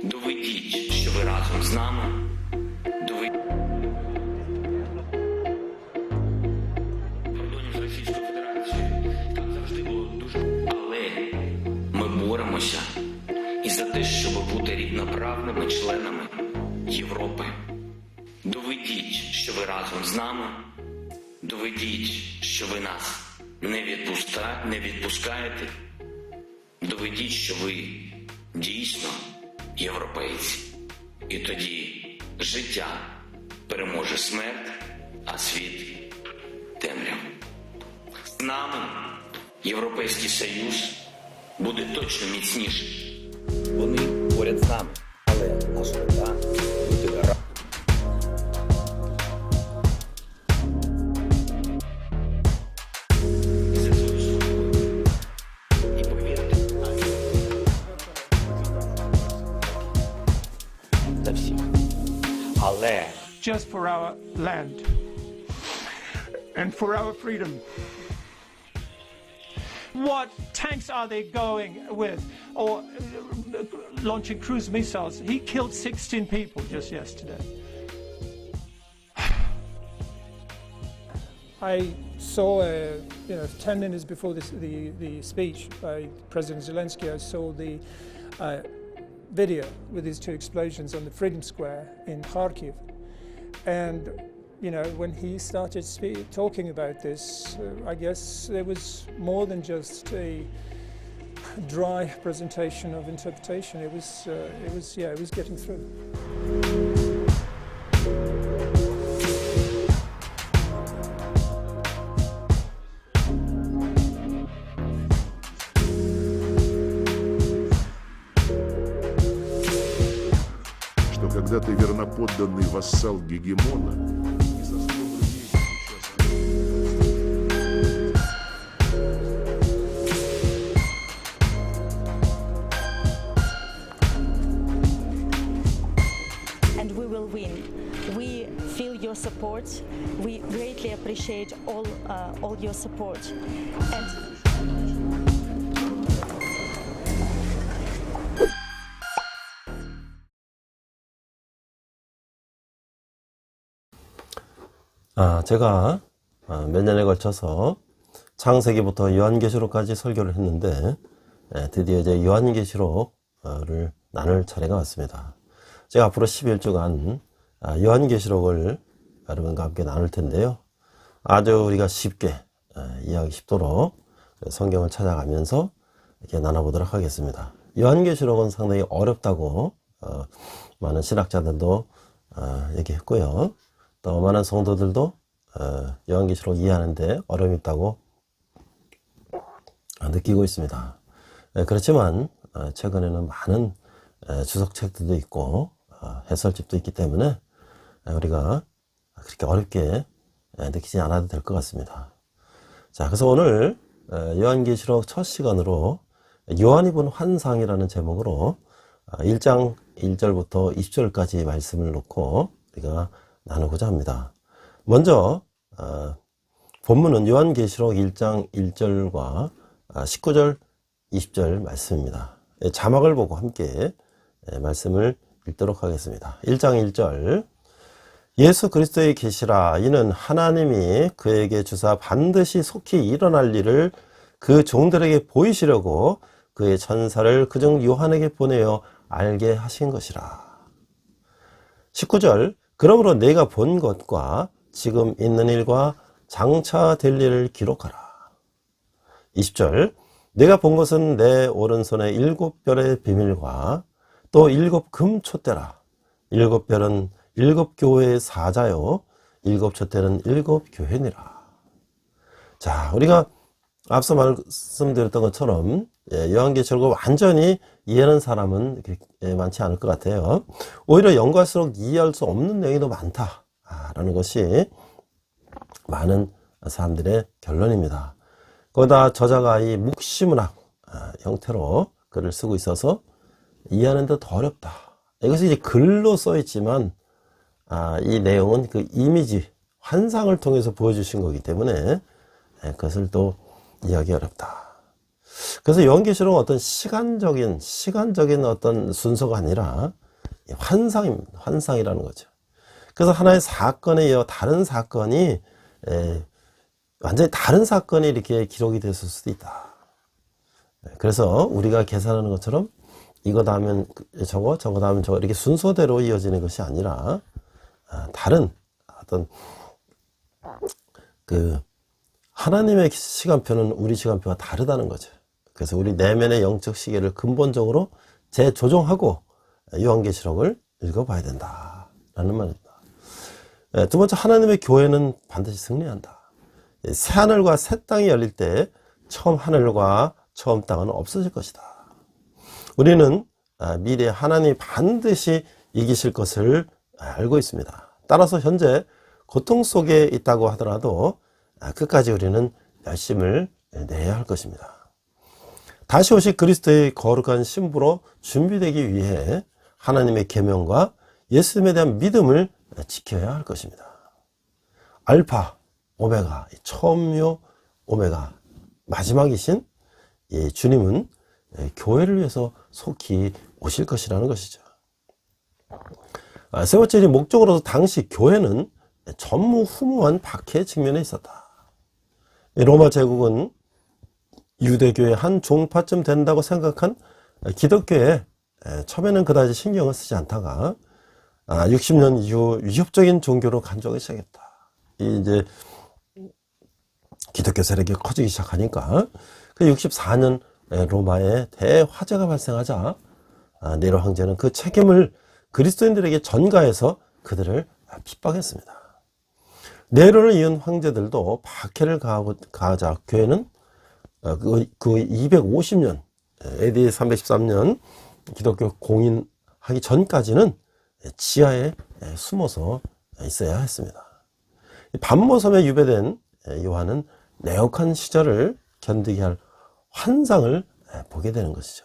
Доведіть, що ви разом з нами. Кордонів з Російською Федерацією там завжди було дуже. Але ми боремося і за те, щоб бути рівноправними членами Європи. Доведіть, що ви разом з нами. Доведіть, що ви нас не відпускаєте. Доведіть, що ви дійсно європейці. І тоді життя переможе смерть, а світ темряву. З нами Європейський Союз буде точно міцніший. Вони поряд з нами, але наша мета бути разом. І повірте, За всіх. Але just for our land and for our freedom. What tanks are they going with? Or launching cruise missiles? He killed 16 people just yesterday. I saw, 10 minutes before the speech by President Zelensky, I saw the video with these two explosions on the Freedom Square in Kharkiv. And, when he started talking about this, I guess there was more than just a dry presentation of interpretation. It was getting through. Что когда ты верноподданный вассал гегемона, и за 100 рублей сейчас... And we will win. We feel your support. We greatly appreciate all your support. And 제가 몇 년에 걸쳐서 창세기부터 요한계시록까지 설교를 했는데 드디어 이제 요한계시록을 나눌 차례가 왔습니다. 제가 앞으로 11주간 요한계시록을 여러분과 함께 나눌 텐데요. 아주 우리가 쉽게 이해하기 쉽도록 성경을 찾아가면서 이렇게 나눠보도록 하겠습니다. 요한계시록은 상당히 어렵다고 많은 신학자들도 얘기했고요. 또 많은 성도들도 요한계시록 이해하는데 어려움이 있다고 느끼고 있습니다. 그렇지만 최근에는 많은 주석책들도 있고 해설집도 있기 때문에 우리가 그렇게 어렵게 느끼지 않아도 될 것 같습니다. 자, 그래서 오늘 요한계시록 첫 시간으로 요한이 본 환상이라는 제목으로 1장 1절부터 20절까지 말씀을 놓고 우리가 나누고자 합니다. 먼저 본문은 요한계시록 1장 1절과 19절 20절 말씀입니다. 자막을 보고 함께 말씀을 읽도록 하겠습니다. 1장 1절 예수 그리스도의 계시라. 이는 하나님이 그에게 주사 반드시 속히 일어날 일을 그 종들에게 보이시려고 그의 천사를 그중 요한에게 보내어 알게 하신 것이라. 19절 그러므로 내가 본 것과 지금 있는 일과 장차 될 일을 기록하라. 20절 내가 본 것은 내 오른손에 7별의 비밀과 또 7 금촛대라. 7별은 7 교회의 사자요 7 촛대는 7 교회니라. 자, 우리가 앞서 말씀드렸던 것처럼 요한계시록을 완전히 이해하는 사람은 많지 않을 것 같아요. 오히려 연구할수록 이해할 수 없는 내용이 더 많다라는 것이 많은 사람들의 결론입니다. 거기다 저자가 이 묵시문학 형태로 글을 쓰고 있어서 이해하는 데 더 어렵다. 이것이 이제 글로 써 있지만 이 내용은 그 이미지 환상을 통해서 보여주신 거기 때문에 그것을 또 이해하기 어렵다. 그래서 요한계시록은 어떤 시간적인 어떤 순서가 아니라 환상입니다. 환상이라는 거죠. 그래서 하나의 사건에 이어 다른 사건이 완전히 다른 사건이 이렇게 기록이 됐을 수도 있다. 그래서 우리가 계산하는 것처럼 이거 다음엔 저거 다음엔 저거 이렇게 순서대로 이어지는 것이 아니라 다른 어떤 그 하나님의 시간표는 우리 시간표와 다르다는 거죠. 그래서 우리 내면의 영적 시계를 근본적으로 재조정하고 요한계시록을 읽어봐야 된다라는 말입니다. 두 번째, 하나님의 교회는 반드시 승리한다. 새 하늘과 새 땅이 열릴 때 처음 하늘과 처음 땅은 없어질 것이다. 우리는 미래에 하나님이 반드시 이기실 것을 알고 있습니다. 따라서 현재 고통 속에 있다고 하더라도 끝까지 우리는 열심을 내야 할 것입니다. 다시 오실 그리스도의 거룩한 신부로 준비되기 위해 하나님의 계명과 예수님에 대한 믿음을 지켜야 할 것입니다. 알파, 오메가, 처음이요 오메가, 마지막이신 주님은 교회를 위해서 속히 오실 것이라는 것이죠. 세 번째, 목적으로서 당시 교회는 전무후무한 박해에 직면해 있었다. 로마 제국은 유대교의 한 종파쯤 된다고 생각한 기독교에 처음에는 그다지 신경을 쓰지 않다가 60년 이후 위협적인 종교로 간주하기 시작했다. 이제 기독교 세력이 커지기 시작하니까 그 64년 로마에 대화재가 발생하자 네로 황제는 그 책임을 그리스도인들에게 전가해서 그들을 핍박했습니다. 네로를 이은 황제들도 박해를 가하자 교회는 그 250년 AD 313년 기독교 공인하기 전까지는 지하에 숨어서 있어야 했습니다. 반모섬에 유배된 요한은 내역한 시절을 견디게 할 환상을 보게 되는 것이죠.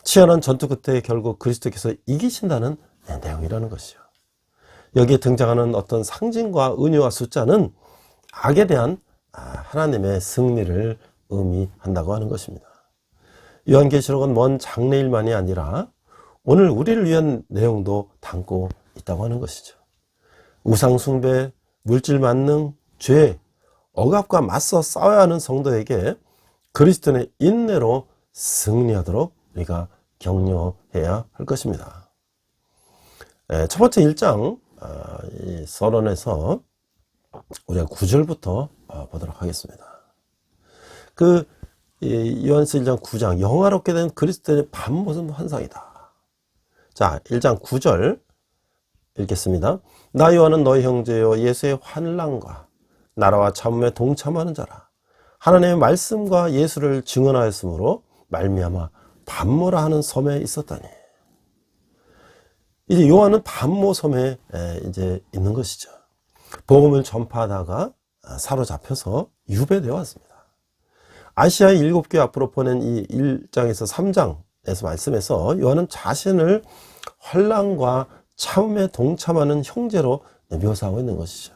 치열한 전투 끝에 결국 그리스도께서 이기신다는 내용이라는 것이죠. 여기에 등장하는 어떤 상징과 은유와 숫자는 악에 대한 하나님의 승리를 의미한다고 하는 것입니다. 요한계시록은 먼 장래일만이 아니라 오늘 우리를 위한 내용도 담고 있다고 하는 것이죠. 우상숭배, 물질 만능, 죄, 억압과 맞서 싸워야 하는 성도에게 그리스도의 인내로 승리하도록 우리가 격려해야 할 것입니다. 첫 번째 1장 이 서론에서 우리가 9절부터 보도록 하겠습니다. 요한서 1장 9장, 영화롭게 된 그리스도의 반모습 환상이다. 자, 1장 9절 읽겠습니다. 나 요한은 너희 형제여 예수의 환난과 나라와 참음에 동참하는 자라. 하나님의 말씀과 예수를 증언하였으므로 말미암아 반모라 하는 섬에 있었다니. 이제 요한은 반모 섬에 이제 있는 것이죠. 복음을 전파하다가 사로잡혀서 유배되어 왔습니다. 아시아의 7교회 앞으로 보낸 이 1장에서 3장에서 말씀에서 요한은 자신을 환난과 참음에 동참하는 형제로 묘사하고 있는 것이죠.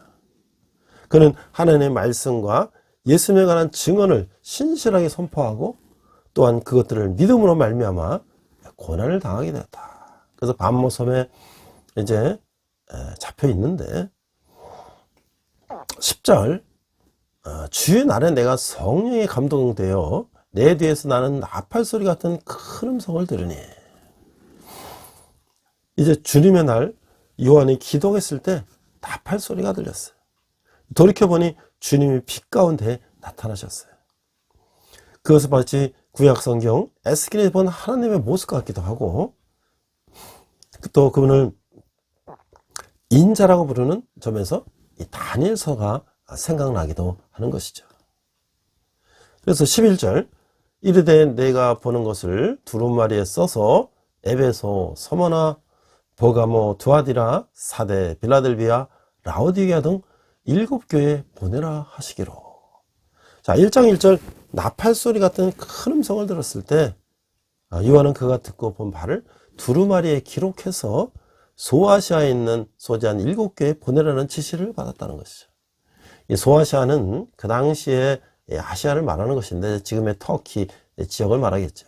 그는 하나님의 말씀과 예수님에 관한 증언을 신실하게 선포하고 또한 그것들을 믿음으로 말미암아 고난을 당하게 되었다. 그래서 반모섬에 이제 잡혀 있는데 10절 주의 날에 내가 성령에 감동되어 내 뒤에서 나는 나팔 소리 같은 큰 음성을 들으니. 이제 주님의 날 요한이 기도했을 때 나팔 소리가 들렸어요. 돌이켜보니 주님이 빛 가운데 나타나셨어요. 그것을 마치 구약성경 에스겔에 본 하나님의 모습 같기도 하고 또 그분을 인자라고 부르는 점에서 이 다니엘서가 생각나기도 하는 것이죠. 그래서 11절 이르되 내가 보는 것을 두루마리에 써서 에베소, 서머나, 버가모, 두아디라, 사데, 빌라델비아, 라오디게아 등 7교회에 보내라 하시기로. 자, 1장 1절 나팔 소리 같은 큰 음성을 들었을 때 요한은 그가 듣고 본 바를 두루마리에 기록해서 소아시아에 있는 소재한 7교회에 보내라는 지시를 받았다는 것이죠. 이 소아시아는 그 당시에 아시아를 말하는 것인데 지금의 터키 지역을 말하겠죠.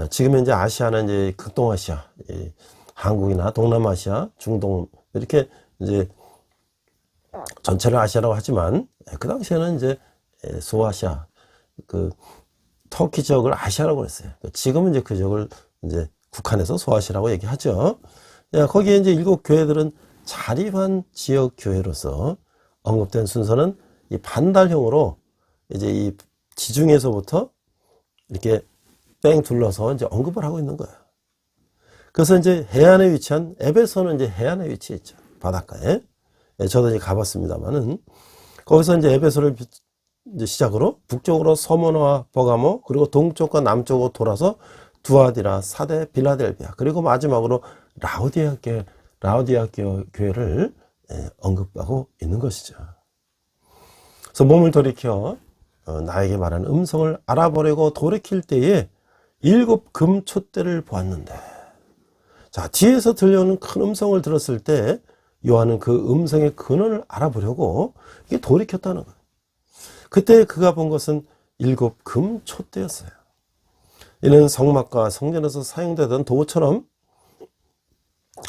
지금은 이제 아시아는 이제 극동아시아, 한국이나 동남아시아, 중동 이렇게 이제 전체를 아시아라고 하지만 그 당시에는 이제 소아시아, 그 터키 지역을 아시아라고 그랬어요. 지금은 이제 그 지역을 이제 북한에서 소아시아라고 얘기하죠. 거기에 이제 7교회들은 자립한 지역 교회로서 언급된 순서는 이 반달형으로 이제 이 지중해에서부터 이렇게 뺑 둘러서 이제 언급을 하고 있는 거예요. 그래서 이제 해안에 위치한 에베소는 이제 해안에 위치해 있죠. 바닷가에. 저도 이제 가봤습니다만은 거기서 이제 에베소를 이제 시작으로 북쪽으로 서머너와 버가모, 그리고 동쪽과 남쪽으로 돌아서 두아디라, 사데, 빌라델비아, 그리고 마지막으로 라우디아 교회를 언급하고 있는 것이죠. 그래서 몸을 돌이켜 나에게 말하는 음성을 알아보려고 돌이킬 때에 7 금촛대를 보았는데, 자, 뒤에서 들려오는 큰 음성을 들었을 때 요한은 그 음성의 근원을 알아보려고 이게 돌이켰다는 거예요. 그때 그가 본 것은 7 금촛대였어요. 이는 성막과 성전에서 사용되던 도구처럼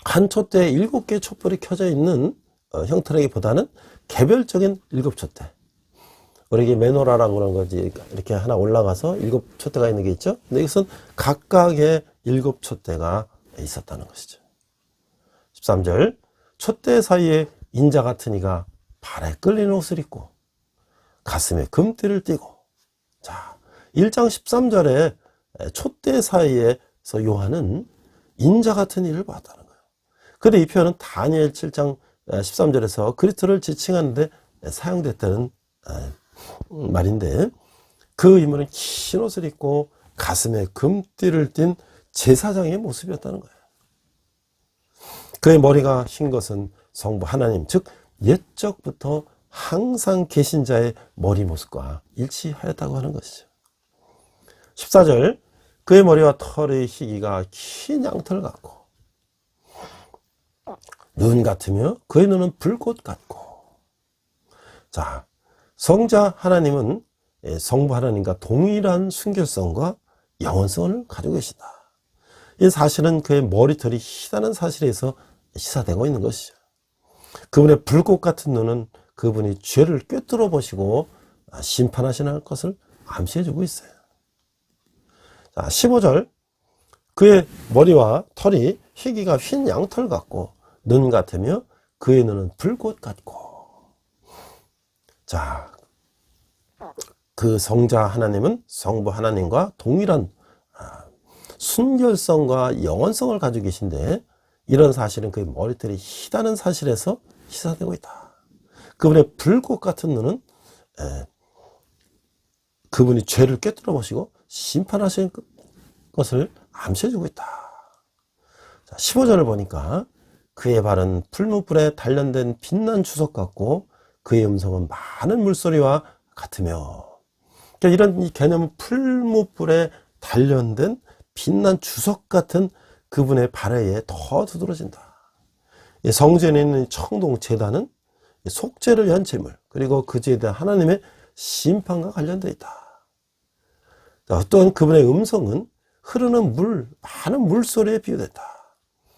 한 촛대에 7개의 촛불이 켜져 있는 형태라기보다는 개별적인 7촛대. 우리 메노라라고 그런 거지. 이렇게 하나 올라가서 7촛대가 있는 게 있죠. 근데 이것은 각각의 7촛대가 있었다는 것이죠. 13절. 촛대 사이에 인자 같은 이가 발에 끌리는 옷을 입고 가슴에 금띠를 띠고. 자, 1장 13절에 촛대 사이에서 요한은 인자 같은 이를 봤다는 거예요. 근데 이 표현은 다니엘 7장 13절에서 그리스도를 지칭하는데 사용됐다는 말인데, 그 인물은 흰 옷을 입고 가슴에 금띠를 띤 제사장의 모습이었다는 거예요. 그의 머리가 흰 것은 성부 하나님, 즉 옛적부터 항상 계신 자의 머리 모습과 일치하였다고 하는 것이죠. 14절. 그의 머리와 털의 희기가 흰 양털 같고 눈 같으며 그의 눈은 불꽃 같고. 자, 성자 하나님은 성부 하나님과 동일한 순결성과 영원성을 가지고 계시다. 이 사실은 그의 머리털이 희다는 사실에서 시사되고 있는 것이죠. 그분의 불꽃 같은 눈은 그분이 죄를 꿰뚫어 보시고 심판하시는 것을 암시해 주고 있어요. 자, 15절. 그의 머리와 털이 희기가 흰 양털 같고 눈 같으며 그의 눈은 불꽃 같고. 자, 그 성자 하나님은 성부 하나님과 동일한 순결성과 영원성을 가지고 계신데, 이런 사실은 그의 머리털이 희다는 사실에서 시사되고 있다. 그분의 불꽃 같은 눈은 그분이 죄를 꿰뚫어 보시고 심판하실 것을 암시해주고 있다. 자, 15절을 보니까 그의 발은 풀무불에 단련된 빛난 주석 같고 그의 음성은 많은 물소리와 같으며. 그러니까 이런 이 개념은 풀무불에 단련된 빛난 주석 같은 그분의 발에 더 두드러진다. 성전에 있는 청동 제단은 속죄를 위한 제물, 그리고 그 제단 하나님의 심판과 관련되어 있다. 또한 그분의 음성은 흐르는 물, 많은 물소리에 비유됐다.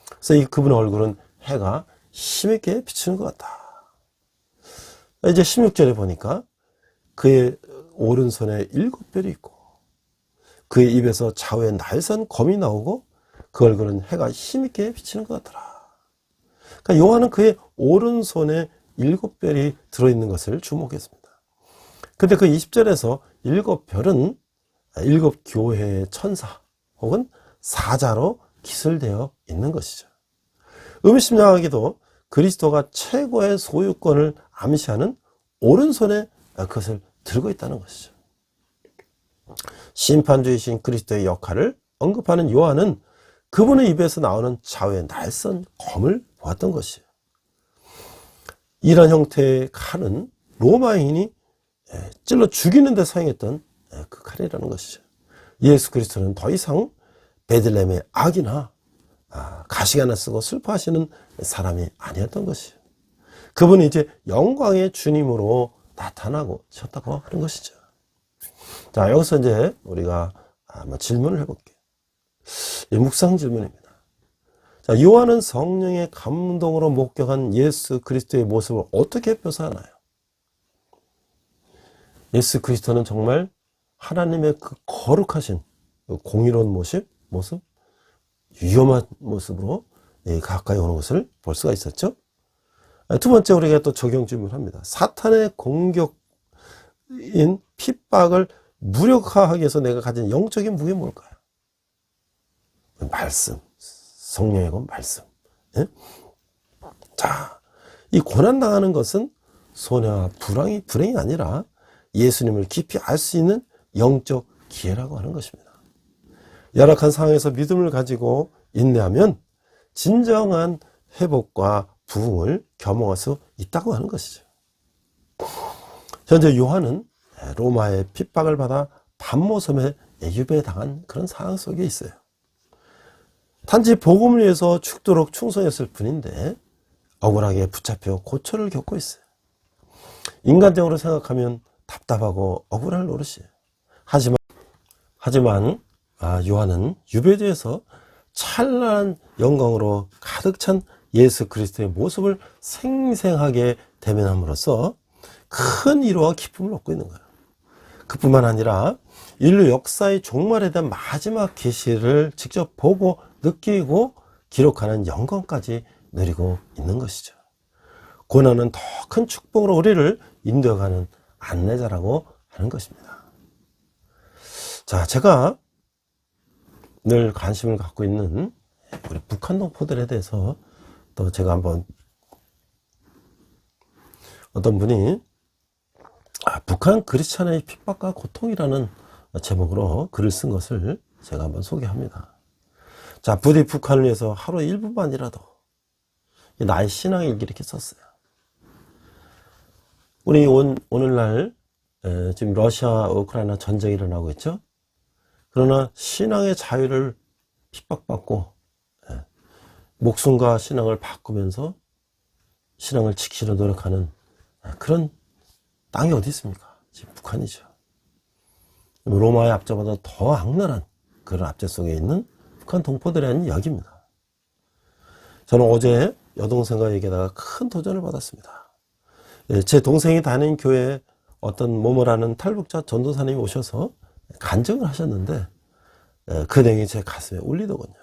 그래서 이 그분의 얼굴은 해가 힘있게 비추는 것 같다. 이제 16절에 보니까 그의 오른손에 7별이 있고 그의 입에서 좌우에 날선 검이 나오고 그 얼굴은 해가 힘있게 비치는 것 같더라. 그러니까 요한은 그의 오른손에 7별이 들어있는 것을 주목했습니다. 근데 그 20절에서 7별은 7교회의 천사 혹은 사자로 기술되어 있는 것이죠. 의미심장하게도 그리스도가 최고의 소유권을 암시하는 오른손에 그것을 들고 있다는 것이죠. 심판주이신 그리스도의 역할을 언급하는 요한은 그분의 입에서 나오는 좌우의 날선 검을 보았던 것이에요. 이런 형태의 칼은 로마인이 찔러 죽이는 데 사용했던 그 칼이라는 것이죠. 예수 그리스도는 더 이상 베들레헴의 악이나 가시 하나 쓰고 슬퍼하시는 사람이 아니었던 것이에요. 그분이 이제 영광의 주님으로 나타나고 셨다고 하는 것이죠. 자, 여기서 이제 우리가 한번 질문을 해볼게요. 묵상 질문입니다. 자, 요한은 성령의 감동으로 목격한 예수 그리스도의 모습을 어떻게 묘사하나요? 예수 그리스도는 정말 하나님의 그 거룩하신 공의로운 모습, 위험한 모습으로 가까이 오는 것을 볼 수가 있었죠. 두 번째, 우리가 또 적용 질문합니다. 사탄의 공격인 핍박을 무력화하기 위해서 내가 가진 영적인 무기는 뭘까요? 말씀, 성령의 건 말씀. 예? 자, 이 고난당하는 것은 손해와 불행이 아니라 예수님을 깊이 알 수 있는 영적 기회라고 하는 것입니다. 열악한 상황에서 믿음을 가지고 인내하면 진정한 회복과 부흥을 겸응할 수 있다고 하는 것이죠. 현재 요한은 로마의 핍박을 받아 반모섬에 유배당한 그런 상황 속에 있어요. 단지 복음을 위해서 죽도록 충성했을 뿐인데 억울하게 붙잡혀 고초를 겪고 있어요. 인간적으로 생각하면 답답하고 억울할 노릇이에요. 하지만 요한은 유배지에서 찬란한 영광으로 가득 찬 예수 그리스도의 모습을 생생하게 대면함으로써 큰 위로와 기쁨을 얻고 있는 거예요. 그뿐만 아니라 인류 역사의 종말에 대한 마지막 계시를 직접 보고 느끼고 기록하는 영광까지 누리고 있는 것이죠. 고난은 더 큰 축복으로 우리를 인도해가는 안내자라고 하는 것입니다. 자, 제가 늘 관심을 갖고 있는 우리 북한 동포들에 대해서 또 제가 한번 어떤 분이 북한 크리스찬의 핍박과 고통이라는 제목으로 글을 쓴 것을 제가 한번 소개합니다. 자, 부디 북한을 위해서 하루 1분만이라도 나의 신앙의 일기를 이렇게 썼어요. 우리 오늘날 지금 러시아 우크라이나 전쟁이 일어나고 있죠. 그러나 신앙의 자유를 핍박받고 목숨과 신앙을 바꾸면서 신앙을 지키려 노력하는 그런 땅이 어디 있습니까? 지금 북한이죠. 로마의 압제보다 더 악랄한 그런 압제 속에 있는 북한 동포들의 한 이야기입니다. 저는 어제 여동생과 얘기하다가 큰 도전을 받았습니다. 제 동생이 다니는 교회에 어떤 모모라는 탈북자 전도사님이 오셔서 간증을 하셨는데 그 내용이 제 가슴에 울리더군요.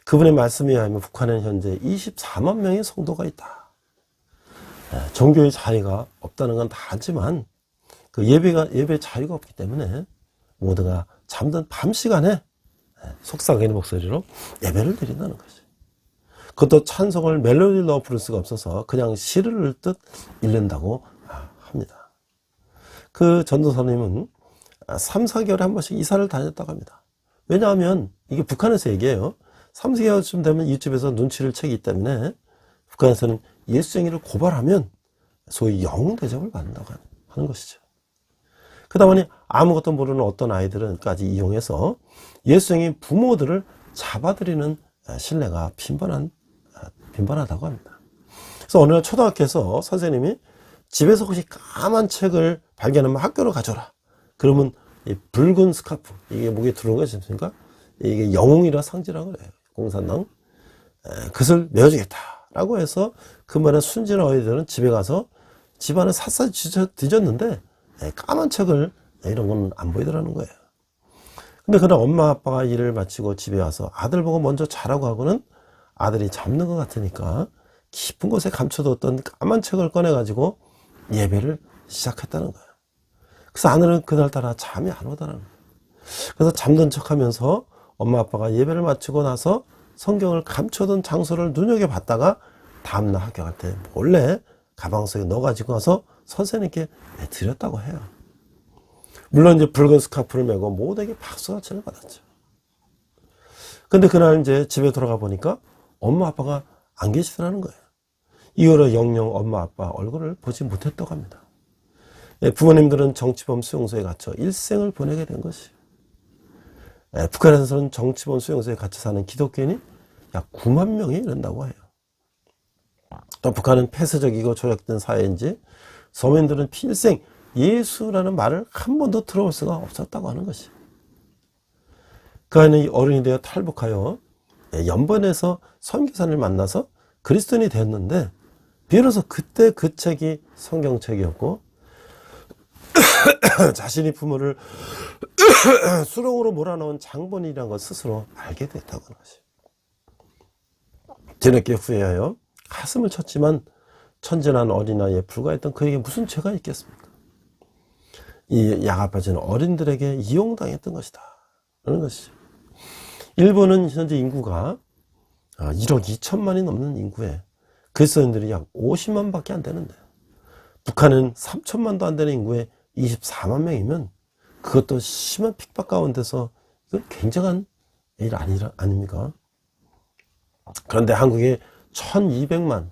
그분의 말씀에 의하면 북한에는 현재 24만 명의 성도가 있다. 종교의 자유가 없다는 건 다 알지만 그 예배 자유가 없기 때문에 모두가 잠든 밤 시간에 속삭이는 목소리로 예배를 드린다는 거죠. 그것도 찬송을 멜로디를 넣어 부를 수가 없어서 그냥 시를 읽듯 읽는다고 합니다. 그 전도사님은 3, 4개월에 한 번씩 이사를 다녔다고 합니다. 왜냐하면 이게 북한에서 얘기해요. 3, 4개월쯤 되면 이집에서 눈치를 채기 때문에 북한에서는 예수쟁이를 고발하면 소위 영웅 대접을 받는다고 하는 것이죠. 그러다 보니 아무것도 모르는 어떤 아이들은까지 이용해서 예수쟁이 부모들을 잡아들이는 신뢰가 빈번하다고 합니다. 그래서 어느 날 초등학교에서 선생님이 집에서 혹시 까만 책을 발견하면 학교로 가져라. 그러면 이 붉은 스카프, 이게 목에 두르는 것이 있습니까? 이게 영웅이라 상징하고 그래요. 공산당. 그것을 내어주겠다라고 해서 그 말에 순진한 어린이들은 집에 가서 집안을 샅샅이 뒤졌는데 까만 책을 이런 건 안 보이더라는 거예요. 근데 그날 엄마 아빠가 일을 마치고 집에 와서 아들 보고 먼저 자라고 하고는 아들이 잡는 것 같으니까 깊은 곳에 감춰뒀던 까만 책을 꺼내가지고 예배를 시작했다는 거예요. 그래서 아들은 그날따라 잠이 안 오더라는 거예요. 그래서 잠든 척하면서 엄마 아빠가 예배를 마치고 나서 성경을 감춰둔 장소를 눈여겨봤다가 다음날 학교 갈 때 몰래 가방 속에 넣어가지고 와서 선생님께 드렸다고 해요. 물론 이제 붉은 스카프를 메고 모두에게 박수갈채를 받았죠. 근데 그날 이제 집에 돌아가 보니까 엄마 아빠가 안 계시더라는 거예요. 이후로 영영 엄마 아빠 얼굴을 보지 못했다고 합니다. 부모님들은 정치범 수용소에 갇혀 일생을 보내게 된 것이에요. 북한에서는 정치범 수용소에 갇혀 사는 기독교인이 약 9만 명이 이른다고 해요. 또 북한은 폐쇄적이고 조약된 사회인지 서민들은 필생 예수라는 말을 한 번도 들어볼 수가 없었다고 하는 것이. 그 아이는 어른이 되어 탈북하여 연번에서 선교사를 만나서 그리스도인이 되었는데 비로소 그때 그 책이 성경책이었고 자신이 부모를 수렁으로 몰아넣은 장본인이라는 것 스스로 알게 됐다고 하는 것이. 뒤늦게 후회하여 가슴을 쳤지만 천진한 어린아이에 불과했던 그에게 무슨 죄가 있겠습니까? 이 야가빠진 어린들에게 이용당했던 것이다 라는 것이죠. 일본은 현재 인구가 1억 2천만이 넘는 인구에 그리스도인들이 약 50만 밖에 안 되는데 북한은 3천만도 안 되는 인구에 24만 명이면 그것도 심한 핍박 가운데서 이건 굉장한 일 아닙니까? 그런데 한국에 1200만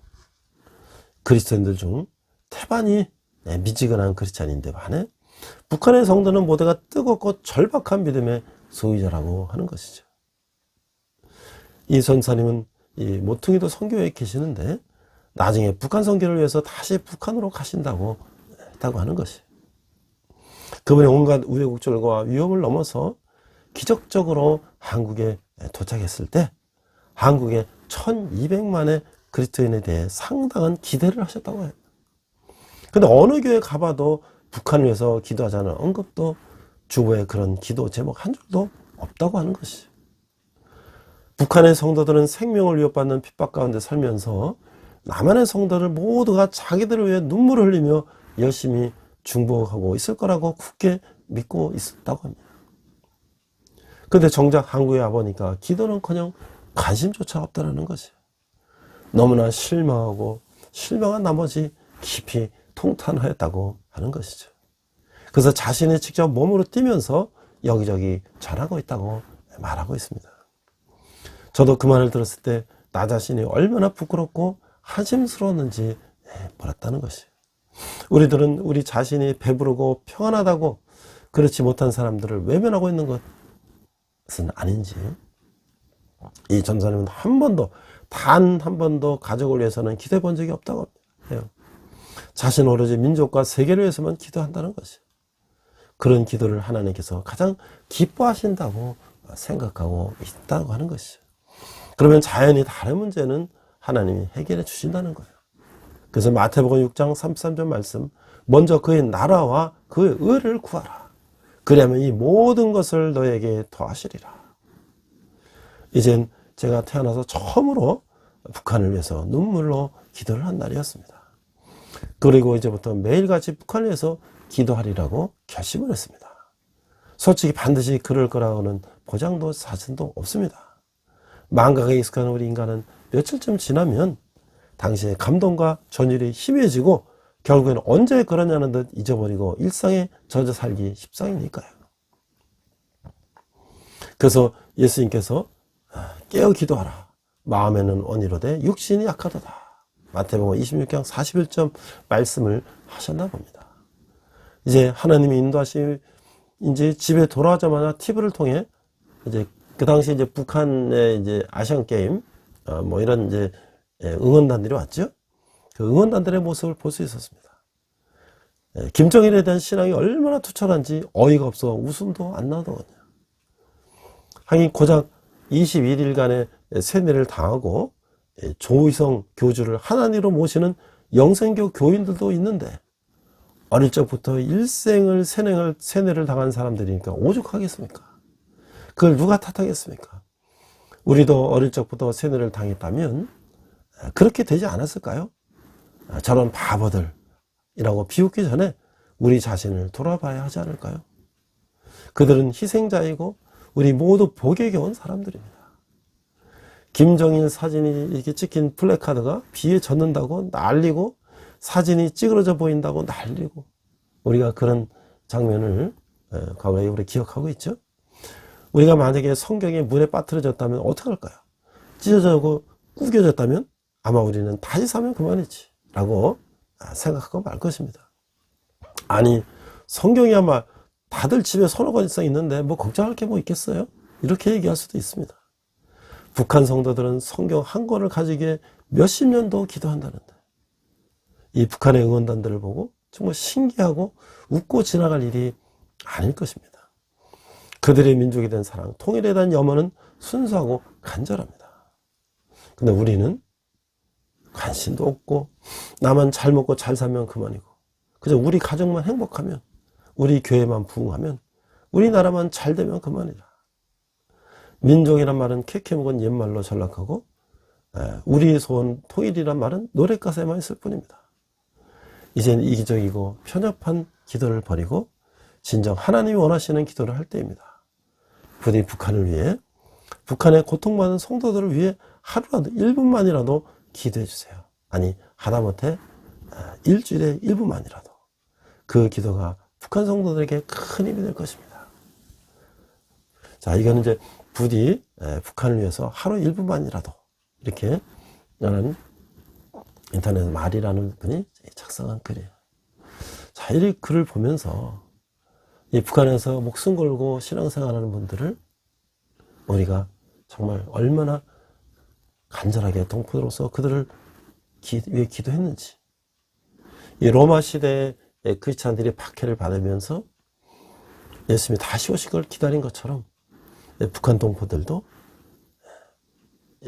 그리스도인들 중 태반이 미지근한 크리스찬인데 반해 북한의 성도는 모두가 뜨겁고 절박한 믿음의 소유자라고 하는 것이죠. 이 전사님은 이 모퉁이도 선교에 계시는데 나중에 북한 선교를 위해서 다시 북한으로 가신다고 했다고 하는 것이. 그분이 온갖 우여곡절과 위험을 넘어서 기적적으로 한국에 도착했을 때 한국에 1200만의 그리스도인에 대해 상당한 기대를 하셨다고 해요. 근데 어느 교회 가봐도 북한을 위해서 기도하자는 언급도 주보에 그런 기도 제목 한 줄도 없다고 하는 것이. 북한의 성도들은 생명을 위협받는 핍박 가운데 살면서 남한의 성도들 모두가 자기들을 위해 눈물을 흘리며 열심히 중보하고 있을 거라고 굳게 믿고 있었다고 합니다. 그런데 정작 한국에 와보니까 기도는커녕 관심조차 없다는 것이에요. 너무나 실망하고 실망한 나머지 깊이 통탄하였다고 하는 것이죠. 그래서 자신이 직접 몸으로 뛰면서 여기저기 전하고 있다고 말하고 있습니다. 저도 그 말을 들었을 때 나 자신이 얼마나 부끄럽고 한심스러웠는지 몰랐다는 것이. 우리들은 우리 자신이 배부르고 평안하다고 그렇지 못한 사람들을 외면하고 있는 것은 아닌지. 이 전사님은 단 한 번도 가족을 위해서는 기도해 본 적이 없다고 해요. 자신 오로지 민족과 세계를 위해서만 기도한다는 것이. 그런 기도를 하나님께서 가장 기뻐하신다고 생각하고 있다고 하는 것이죠. 그러면 자연히 다른 문제는 하나님이 해결해 주신다는 거예요. 그래서 마태복음 6장 33절 말씀, 먼저 그의 나라와 그의 의를 구하라. 그리하면 이 모든 것을 너에게 더하시리라. 이젠 제가 태어나서 처음으로 북한을 위해서 눈물로 기도를 한 날이었습니다. 그리고 이제부터 매일같이 북한을 위해서 기도하리라고 결심을 했습니다. 솔직히 반드시 그럴 거라고는 보장도 사진도 없습니다. 망각에 익숙한 우리 인간은 며칠쯤 지나면 당시의 감동과 전율이 희미해지고 결국에는 언제 그러냐는 듯 잊어버리고 일상에 젖어 살기 십상이니까요. 그래서 예수님께서 깨어 기도하라. 마음에는 원이로되 육신이 약하도다. 마태복음 26장 41절 말씀을 하셨나 봅니다. 이제 하나님이 인도하신 이제 집에 돌아오자마자 TV를 통해 이제 그 당시 이제 북한의 이제 아시안 게임 뭐 이런 이제 응원단들이 왔죠. 그 응원단들의 모습을 볼 수 있었습니다. 김정일에 대한 신앙이 얼마나 투철한지 어이가 없어 웃음도 안 나더군요. 하긴 고작 21일간의 세뇌를 당하고 조의성 교주를 하나님으로 모시는 영생교 교인들도 있는데 어릴 적부터 일생을 세뇌를 당한 사람들이니까 오죽하겠습니까? 그걸 누가 탓하겠습니까? 우리도 어릴 적부터 세뇌를 당했다면 그렇게 되지 않았을까요? 저런 바보들이라고 비웃기 전에 우리 자신을 돌아봐야 하지 않을까요? 그들은 희생자이고 우리 모두 복에 겨운 사람들입니다. 김정일 사진이 이렇게 찍힌 플래카드가 비에 젖는다고 난리고 사진이 찌그러져 보인다고 난리고 우리가 그런 장면을 과거에 우리 기억하고 있죠. 우리가 만약에 성경에 물에 빠뜨려졌다면 어떻게 할까요? 찢어져고 구겨졌다면 아마 우리는 다시 사면 그만이지 라고 생각하고 말 것입니다. 아니 성경이 아마 다들 집에 서너 권 이상 있는데 뭐 걱정할 게 뭐 있겠어요? 이렇게 얘기할 수도 있습니다. 북한 성도들은 성경 한 권을 가지기에 몇십 년도 기도한다는데 이 북한의 응원단들을 보고 정말 신기하고 웃고 지나갈 일이 아닐 것입니다. 그들의 민족에 대한 사랑, 통일에 대한 염원은 순수하고 간절합니다. 근데 우리는 관심도 없고 나만 잘 먹고 잘 살면 그만이고 그저 우리 가정만 행복하면 우리 교회만 부흥하면 우리나라만 잘 되면 그만이다. 민족이란 말은 캐캐묵은 옛말로 전락하고 우리의 소원 통일이란 말은 노랫가사에만 있을 뿐입니다. 이제는 이기적이고 편협한 기도를 버리고 진정 하나님이 원하시는 기도를 할 때입니다. 부디 북한을 위해 북한의 고통받는 성도들을 위해 하루라도 1분만이라도 기도해 주세요. 아니 하다못해 일주일에 1분만이라도 그 기도가 북한 성도들에게 큰 힘이 될 것입니다. 자, 이거는 이제 부디 북한을 위해서 하루 1분만이라도 이렇게 나는 인터넷 말이라는 분이 작성한 글이에요. 자, 이 글을 보면서 이 북한에서 목숨 걸고 신앙생활하는 분들을 우리가 정말 얼마나 간절하게 동포로서 그들을 위해 기도했는지, 이 로마 시대의 크리스찬들이 박해를 받으면서 예수님이 다시 오실 걸 기다린 것처럼 북한 동포들도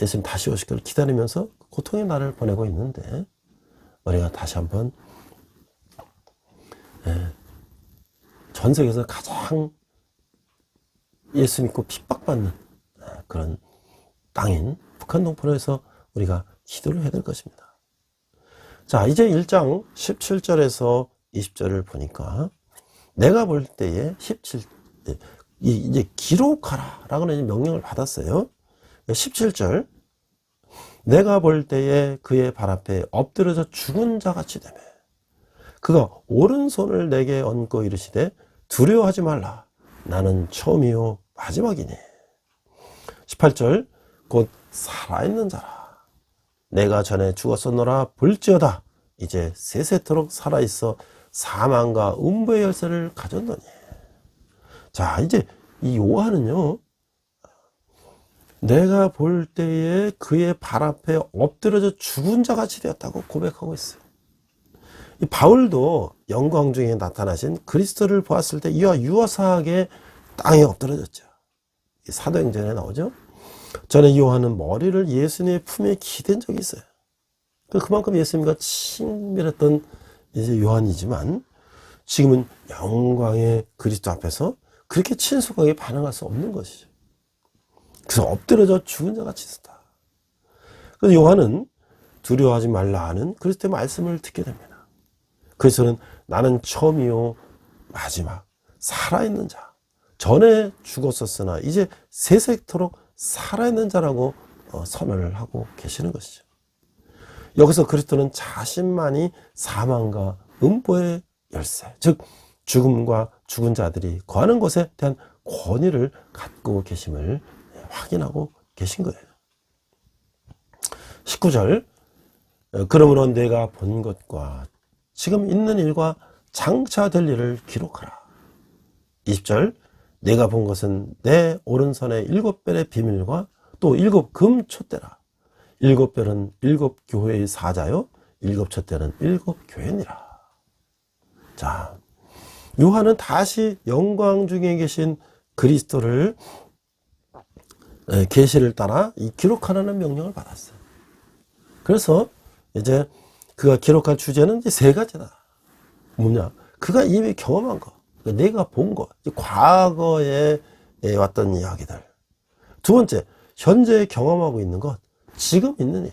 예수님 다시 오실 걸 기다리면서 고통의 날을 보내고 있는데 우리가 다시 한번 전 세계에서 가장 예수 믿고 핍박받는 그런 땅인 북한 동포를 해서 우리가 기도를 해야 될 것입니다. 자, 이제 1장 17절에서 20절을 보니까 내가 볼 때에 17, 이제 기록하라 라고는 명령을 받았어요. 17절 내가 볼 때에 그의 발 앞에 엎드려져 죽은 자같이 되매 그가 오른손을 내게 얹고 이르시되 두려워하지 말라 나는 처음이요 마지막이니. 18절 곧 살아있는 자라 내가 전에 죽었었노라 볼지어다 이제 세세토록 살아있어 사망과 음부의 열쇠를 가졌노니. 자, 이제 이 요한은요 내가 볼 때에 그의 발 앞에 엎드려져 죽은 자같이 되었다고 고백하고 있어요. 이 바울도 영광 중에 나타나신 그리스도를 보았을 때 이와 유사하게 땅에 엎드려졌죠. 사도행전에 나오죠. 전에 요한은 머리를 예수님의 품에 기댄 적이 있어요. 그만큼 예수님과 친밀했던 이제 요한이지만 지금은 영광의 그리스도 앞에서 그렇게 친숙하게 반응할 수 없는 것이죠. 그래서 엎드려져 죽은 자같이 있었다. 그래서 요한은 두려워하지 말라 하는 그리스도의 말씀을 듣게 됩니다. 그래서는 나는 처음이요 마지막 살아있는 자 전에 죽었었으나 이제 세세토록 살아있는 자라고 선언을 하고 계시는 것이죠. 여기서 그리스도는 자신만이 사망과 음보의 열쇠, 즉 죽음과 죽은 자들이 거하는 것에 대한 권위를 갖고 계심을 확인하고 계신 거예요. 19절 그러므로 내가 본 것과 지금 있는 일과 장차 될 일을 기록하라. 20절 내가 본 것은 내 오른손의 7별의 비밀과 또 7 금 촛대라. 7별은 7 교회의 사자요 7 촛대는 7 교회니라. 자, 요한은 다시 영광 중에 계신 그리스도를 계시를 따라 이 기록하라는 명령을 받았어요. 그래서 이제 그가 기록할 주제는 이제 3가지다. 뭐냐? 그가 이미 경험한 거, 내가 본 거, 과거에 왔던 이야기들. 두 번째, 현재 경험하고 있는 것, 지금 있는 일,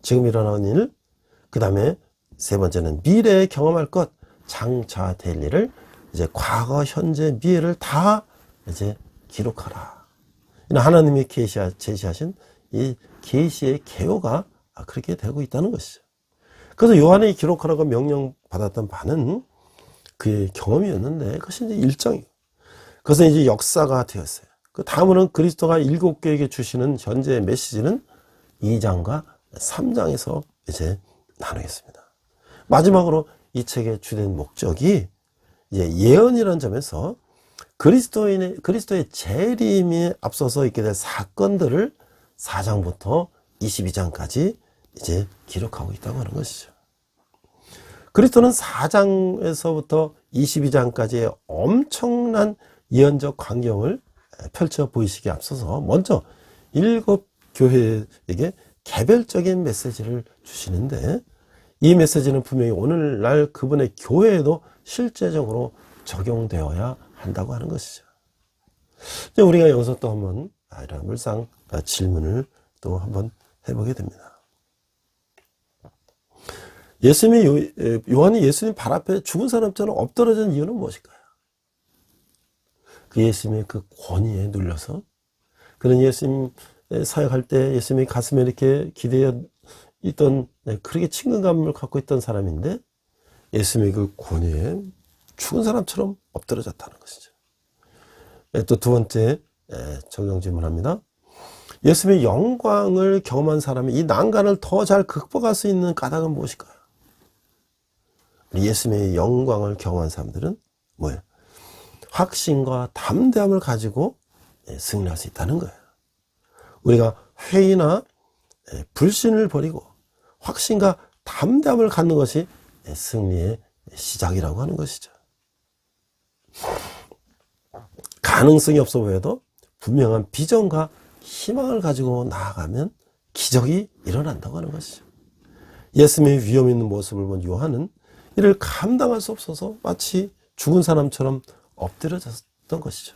지금 일어나는 일. 그 다음에 세 번째는 미래에 경험할 것, 장차 될 일을 이제 과거, 현재, 미래를 다 이제 기록하라. 하나님이 제시하신 이 계시의 개요가 그렇게 되고 있다는 것이죠. 그래서 요한이 기록하라고 명령받았던 바는 그의 경험이었는데 그것이 이제 일정이에요. 그것은 이제 역사가 되었어요. 그 다음으로는 그리스도가 7교회에게 주시는 현재의 메시지는 2장과 3장에서 이제 나누겠습니다. 마지막으로 이 책의 주된 목적이 이제 예언이라는 점에서 그리스도의 재림에 앞서서 있게 될 사건들을 4장부터 22장까지 이제 기록하고 있다고 하는 것이죠. 그리스도는 4장에서부터 22장까지의 엄청난 예언적 광경을 펼쳐 보이시기에 앞서서 먼저 7 교회에게 개별적인 메시지를 주시는데, 이 메시지는 분명히 오늘날 그분의 교회에도 실제적으로 적용되어야 한다고 하는 것이죠. 이제 우리가 여기서 또 한번 이런 물상 질문을 또 한번 해보게 됩니다. 요한이 예수님 발 앞에 죽은 사람처럼 엎드러진 이유는 무엇일까요? 그 예수님의 그 권위에 눌려서, 그는 예수님 사역할 때 예수님의 가슴에 이렇게 기대어 있던, 그렇게 친근감을 갖고 있던 사람인데, 예수님의 그 권위에 죽은 사람처럼 엎드러졌다는 것이죠. 또 두 번째 적용 질문합니다. 예수님의 영광을 경험한 사람이 이 난간을 더 잘 극복할 수 있는 까닭은 무엇일까요? 예수님의 영광을 경험한 사람들은 뭐예요? 확신과 담대함을 가지고 승리할 수 있다는 거예요. 우리가 회의나 불신을 버리고 확신과 담대함을 갖는 것이 승리의 시작이라고 하는 것이죠. 가능성이 없어 보여도 분명한 비전과 희망을 가지고 나아가면 기적이 일어난다고 하는 것이죠. 예수님의 위험 있는 모습을 본 요한은 이를 감당할 수 없어서 마치 죽은 사람처럼 엎드려졌던 것이죠.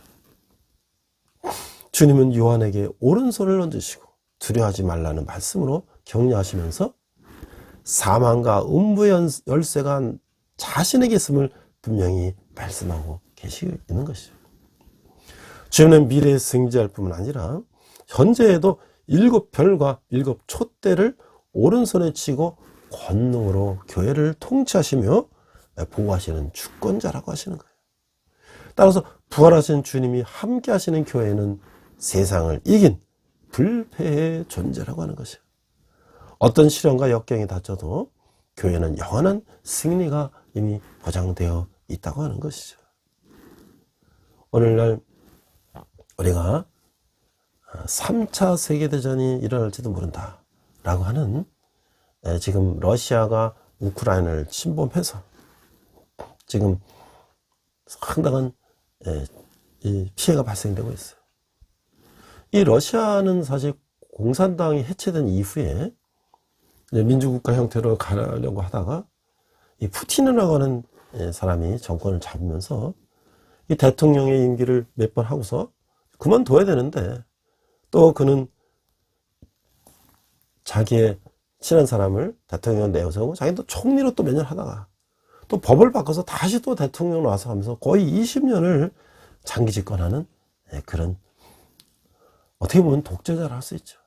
주님은 요한에게 오른손을 얹으시고 두려워하지 말라는 말씀으로 격려하시면서 사망과 음부 열쇠가 자신에게 있음을 분명히 말씀하고 계시는 것이죠. 주님은 미래의 승리자일 뿐만 아니라 현재에도 7별과 7촛대를 오른손에 쥐고 권능으로 교회를 통치하시며 보호하시는 주권자라고 하시는 거예요. 따라서 부활하신 주님이 함께 하시는 교회는 세상을 이긴 불패의 존재라고 하는 것이에요. 어떤 시련과 역경이 닥쳐도 교회는 영원한 승리가 이미 보장되어 있다고 하는 것이죠. 오늘날 우리가 3차 세계대전이 일어날지도 모른다 라고 하는, 지금 러시아가 우크라이나를 침범해서 지금 상당한 피해가 발생되고 있어요. 이 러시아는 사실 공산당이 해체된 이후에 민주국가 형태로 가려고 하다가 이 푸틴이라고 하는 사람이 정권을 잡으면서 이 대통령의 임기를 몇 번 하고서 그만둬야 되는데, 또 그는 자기의 친한 사람을 대통령 내세우고 자기는 또 총리로 또 몇 년 하다가 또 법을 바꿔서 다시 또 대통령으로 와서 하면서 거의 20년을 장기 집권하는 그런, 어떻게 보면 독재자를 할 수 있죠.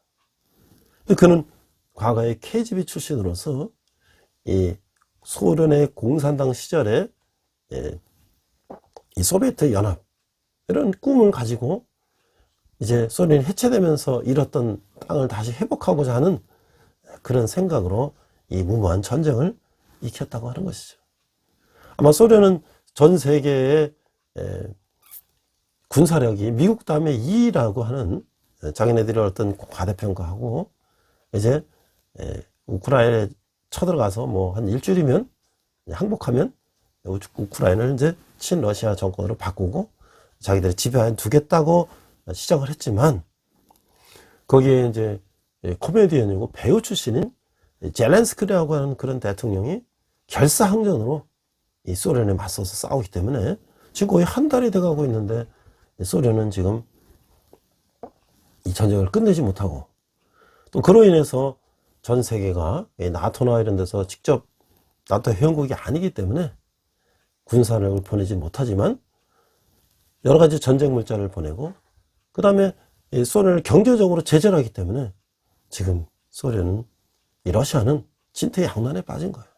그는 과거에 KGB 출신으로서 이 소련의 공산당 시절에 이 소비에트 연합 이런 꿈을 가지고 이제 소련이 해체되면서 잃었던 땅을 다시 회복하고자 하는 그런 생각으로 이 무모한 전쟁을 익혔다고 하는 것이죠. 아마 소련은 전 세계의 군사력이 미국 다음에 2위라고 하는, 자기네들이 어떤 과대평가하고 이제 우크라이나에 쳐들어가서 뭐 한 일주일이면 항복하면 우크라이나를 이제 친러시아 정권으로 바꾸고 자기들이 지배하에 두겠다고 시작을 했지만, 거기에 이제 코미디언이고 배우 출신인 젤렌스키라고 하는 그런 대통령이 결사항전으로 이 소련에 맞서서 싸우기 때문에 지금 거의 한 달이 돼가고 있는데, 소련은 지금 이 전쟁을 끝내지 못하고, 또 그로 인해서 전 세계가 나토나 이런 데서 직접 나토 회원국이 아니기 때문에 군사력을 보내지 못하지만 여러 가지 전쟁 물자를 보내고, 그 다음에 소련을 경제적으로 제재를 하기 때문에 지금 소련은, 이 러시아는 진퇴양난에 빠진 거예요.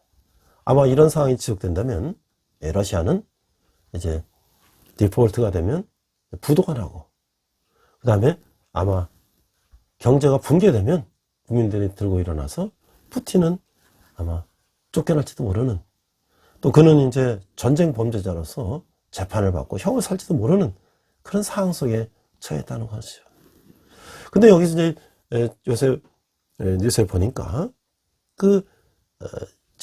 아마 이런 상황이 지속된다면 러시아는 이제 디폴트가 되면 부도가 나고, 그 다음에 아마 경제가 붕괴되면 국민들이 들고 일어나서 푸틴은 아마 쫓겨날지도 모르는, 또 그는 이제 전쟁 범죄자로서 재판을 받고 형을 살지도 모르는 그런 상황 속에 처했다는 것이죠. 근데 여기서 이제 요새 뉴스에 보니까 그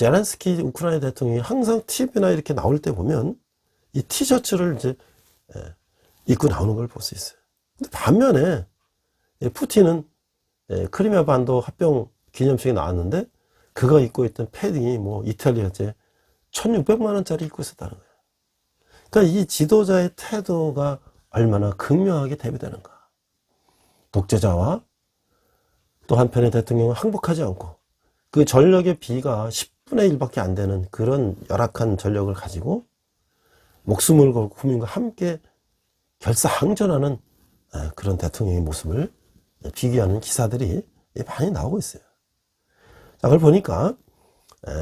제렌스키 우크라이나 대통령이 항상 TV나 이렇게 나올 때 보면 이 티셔츠를 이제 입고 나오는 걸 볼 수 있어요. 근데 반면에 푸틴은 크리미아 반도 합병 기념식에 나왔는데 그거 입고 있던 패딩이 뭐 이탈리아제 1,600만 원짜리 입고 있었다는 거예요. 그러니까 이 지도자의 태도가 얼마나 극명하게 대비되는가. 독재자와 또 한편의 대통령은 항복하지 않고 그 전력의 비가 10분의 1밖에 안 되는 그런 열악한 전력을 가지고 목숨을 걸고 국민과 함께 결사항전하는 그런 대통령의 모습을 비교하는 기사들이 많이 나오고 있어요. 자, 그걸 보니까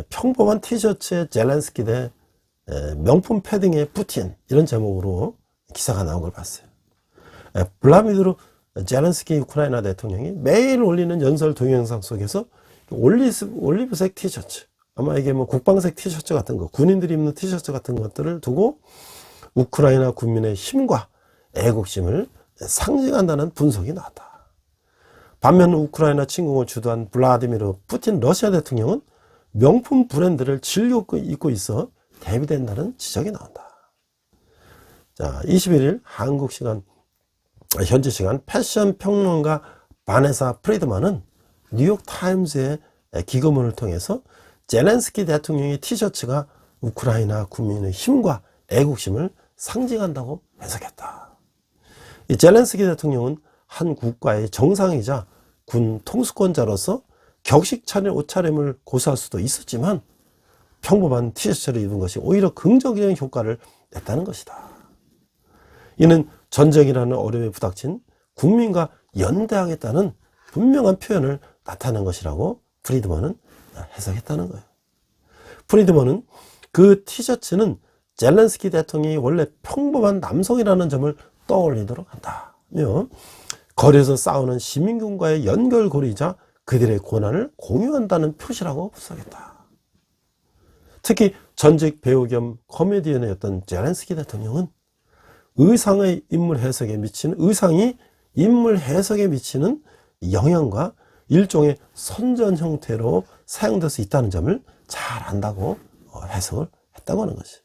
평범한 티셔츠에 젤렌스키 대 명품 패딩에 푸틴 이런 제목으로 기사가 나온 걸 봤어요. 블라디미르 젤렌스키 우크라이나 대통령이 매일 올리는 연설 동영상 속에서 올리브색 티셔츠, 아마 이게 뭐 국방색 티셔츠 같은 거, 군인들이 입는 티셔츠 같은 것들을 두고 우크라이나 국민의 힘과 애국심을 상징한다는 분석이 나왔다. 반면 우크라이나 침공을 주도한 블라디미르 푸틴 러시아 대통령은 명품 브랜드를 즐겨 입고 있어 대비된다는 지적이 나온다. 자, 21일 한국 시간, 현지 시간 패션 평론가 바네사 프리드만은 뉴욕 타임즈의 기고문을 통해서 젤렌스키 대통령의 티셔츠가 우크라이나 국민의 힘과 애국심을 상징한다고 해석했다. 이 젤렌스키 대통령은 한 국가의 정상이자 군 통수권자로서 격식 차린 옷차림을 고수할 수도 있었지만 평범한 티셔츠를 입은 것이 오히려 긍정적인 효과를 냈다는 것이다. 이는 전쟁이라는 어려움에 부닥친 국민과 연대하겠다는 분명한 표현을 나타낸 것이라고 프리드먼은 해석했다는 거예요. 프리드먼은 그 티셔츠는 젤렌스키 대통령이 원래 평범한 남성이라는 점을 떠올리도록 한다며 거리에서 싸우는 시민군과의 연결고리이자 그들의 고난을 공유한다는 표시라고 분석했다. 특히 전직 배우 겸 코미디언이었던 젤렌스키 대통령은 의상이 인물 해석에 미치는 영향과 일종의 선전 형태로 사용될 수 있다는 점을 잘 안다고 해석을 했다고 하는 것이.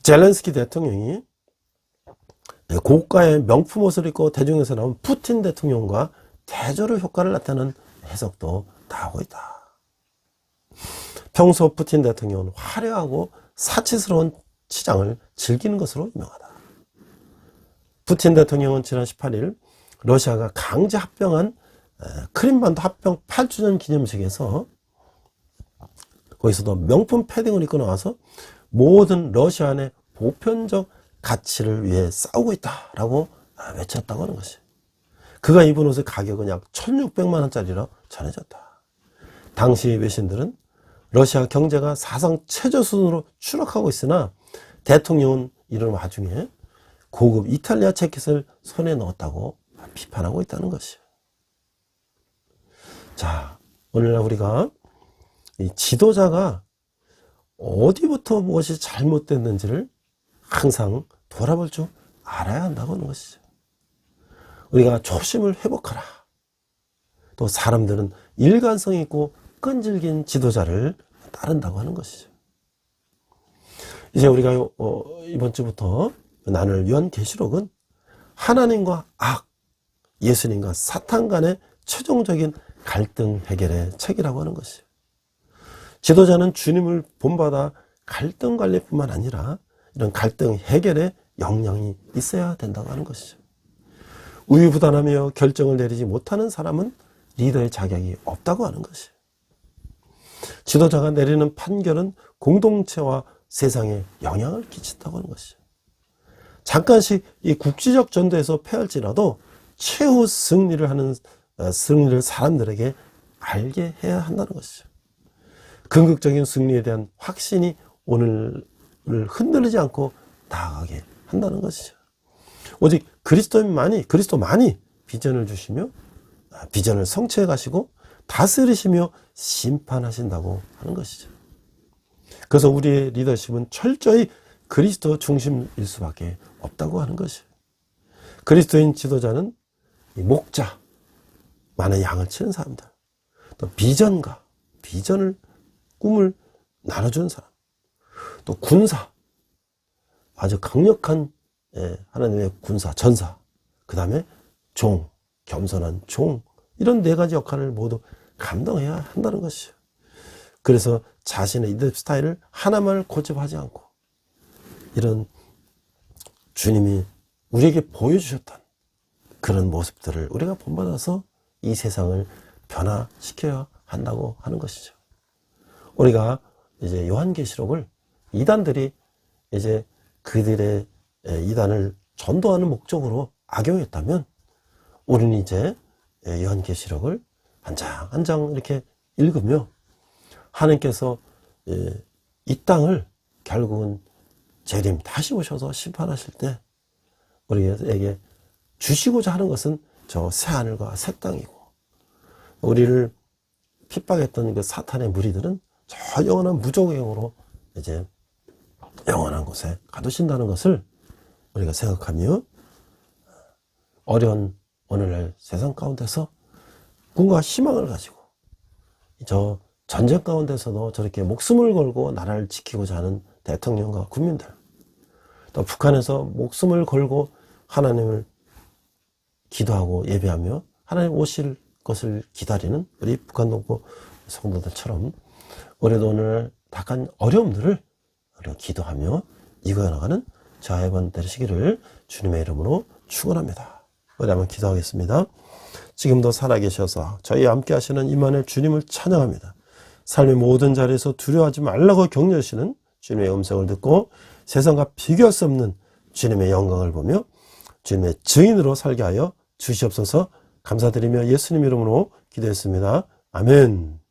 젤렌스키 대통령이 고가의 명품 옷을 입고 대중에서 나온 푸틴 대통령과 대조를 효과를 나타내는 해석도 나오고 있다. 평소 푸틴 대통령은 화려하고 사치스러운 치장을 즐기는 것으로 유명하다. 푸틴 대통령은 지난 18일 러시아가 강제 합병한 크림반도 합병 8주년 기념식에서 거기서도 명품 패딩을 입고 나와서 모든 러시아인의 보편적 가치를 위해 싸우고 있다라고 외쳤다고 하는 것이. 그가 입은 옷의 가격은 약 1,600만 원짜리로 전해졌다. 당시 외신들은 러시아 경제가 사상 최저 수준으로 추락하고 있으나 대통령은 이런 와중에 고급 이탈리아 재킷을 손에 넣었다고 비판하고 있다는 것이에요. 자, 오늘날 우리가 이 지도자가 어디부터 무엇이 잘못됐는지를 항상 돌아볼 줄 알아야 한다고 하는 것이죠. 우리가 초심을 회복하라. 또 사람들은 일관성 있고 끈질긴 지도자를 따른다고 하는 것이죠. 이제 우리가 이번 주부터 나눌 요한계시록은 하나님과 악, 예수님과 사탄 간의 최종적인 갈등 해결의 책이라고 하는 것이에요. 지도자는 주님을 본받아 갈등 관리뿐만 아니라 이런 갈등 해결에 역량이 있어야 된다고 하는 것이죠. 우유부단하며 결정을 내리지 못하는 사람은 리더의 자격이 없다고 하는 것이에요. 지도자가 내리는 판결은 공동체와 세상에 영향을 끼친다고 하는 것이죠. 잠깐씩 이 국지적 전도에서 패할지라도 최후 승리를 사람들에게 알게 해야 한다는 것이죠. 궁극적인 승리에 대한 확신이 오늘을 흔들리지 않고 나아가게 한다는 것이죠. 오직 그리스도만이 비전을 주시며 비전을 성취해 가시고 다스리시며 심판하신다고 하는 것이죠. 그래서 우리의 리더십은 철저히 그리스도 중심일 수밖에 없다고 하는 것이에요. 그리스도인 지도자는 목자, 많은 양을 치는 사람들, 또 비전을 꿈을 나눠준 사람, 또 군사, 아주 강력한 하나님의 군사, 전사, 그 다음에 종, 겸손한 종, 이런 네 가지 역할을 모두 감당해야 한다는 것이죠. 그래서 자신의 리더십 스타일을 하나만 고집하지 않고 이런 주님이 우리에게 보여주셨던 그런 모습들을 우리가 본받아서 이 세상을 변화시켜야 한다고 하는 것이죠. 우리가 이제 요한계시록을 이단들이 이제 그들의 이단을 전도하는 목적으로 악용했다면 우리는 이제 요한계시록을 한 장 한 장 이렇게 읽으며 하나님께서 이 땅을 결국은 재림 다시 오셔서 심판하실 때 우리에게 주시고자 하는 것은 저 새하늘과 새 땅이고, 우리를 핍박했던 그 사탄의 무리들은 저 영원한 무적행으로 이제 영원한 곳에 가두신다는 것을 우리가 생각하며 어려운 오늘날 세상 가운데서 꿈과 희망을 가지고 저 전쟁 가운데서도 저렇게 목숨을 걸고 나라를 지키고자 하는 대통령과 국민들, 또 북한에서 목숨을 걸고 하나님을 기도하고 예배하며 하나님 오실 것을 기다리는 우리 북한 동포 성도들처럼 우리도 오늘 닥한 어려움들을 우리가 기도하며 이겨나가는 저와 여러분 되시기를 주님의 이름으로 축원합니다. 우리 한번 기도하겠습니다. 지금도 살아계셔서 저희와 함께 하시는 임마누엘 주님을 찬양합니다. 삶의 모든 자리에서 두려워하지 말라고 격려하시는 주님의 음성을 듣고 세상과 비교할 수 없는 주님의 영광을 보며 주님의 증인으로 살게 하여 주시옵소서. 감사드리며 예수님 이름으로 기도했습니다. 아멘.